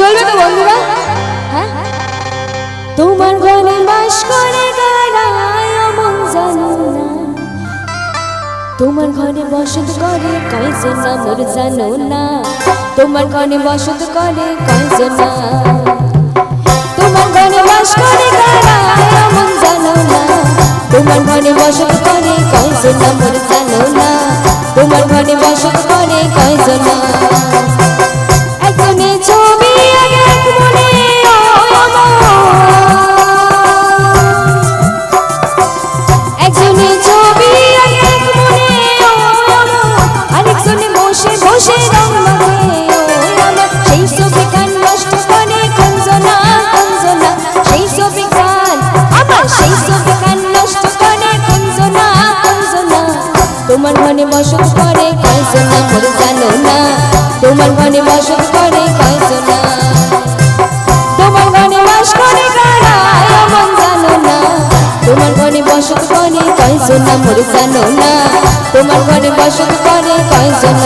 চলবে তো বন্ধুরা? হ্যাঁ, তোমার ঘরে বাস করে গাড়ায় মন জানো না, তোমার ঘরে বসত করে কয়জন মোর জানো না, তোমার ঘরে বসত করে কয়জন, তোমার ঘরে বাস করে গাড়ায় মন জানো না, তোমার ঘরে বসত করে কয়জন মোর জানো না, তোমার ঘরে বসত করে কয়জন। একজনে ছবি আগে এক মনে একজনে ছবি আগে এক মনে আরেকজনে বসে বসে রং মাখে আমার, সেই ছবি গান নষ্ট করে কঞ্জনা কঞ্জনা, সেই ছবি গান আমার, সেই ছবি গান নষ্ট করে কঞ্জনা কঞ্জনা। তোমার ঘরে বসত করে কয়জন মোর জানো না, তোমার ঘরে বসত করে কয়জন, তোমার ঘরে বাস করে গাড়ায় মন জানো না, তোমার ঘরে বসত করে কয়জন মোর জানো না, তোমার ঘরে বসত করে কয়জন।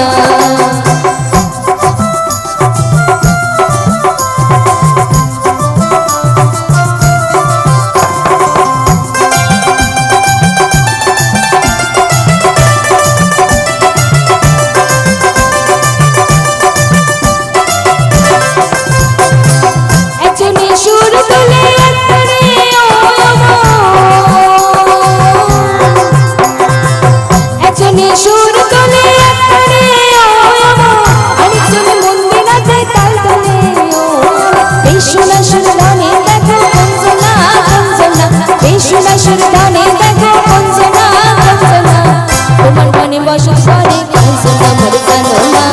তোমার ঘরে বসত করে কয়জন মোর জানো না,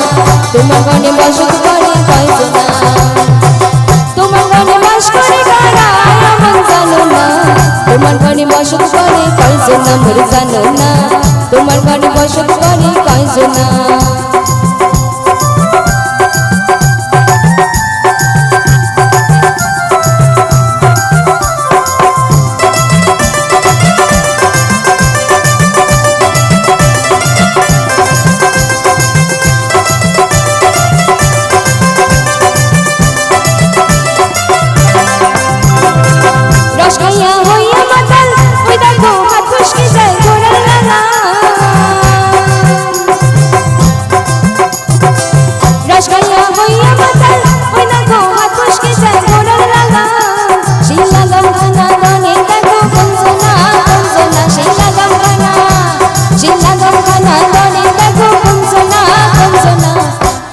তোমার ঘরে বসত করে কয়জন, তোমার ঘরে বাস করে গাড়ায় মন জানো না, তোমার ঘরে বসত করে কয়জন মোর জানো না, তোমার ঘরে বসত করে কয়জন।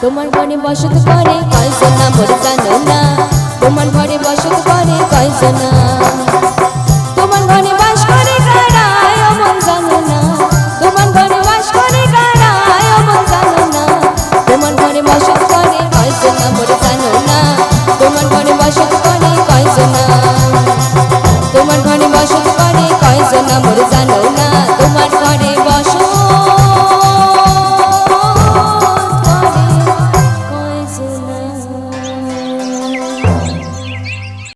তোমার ঘরে বসত করে কয়জন মোর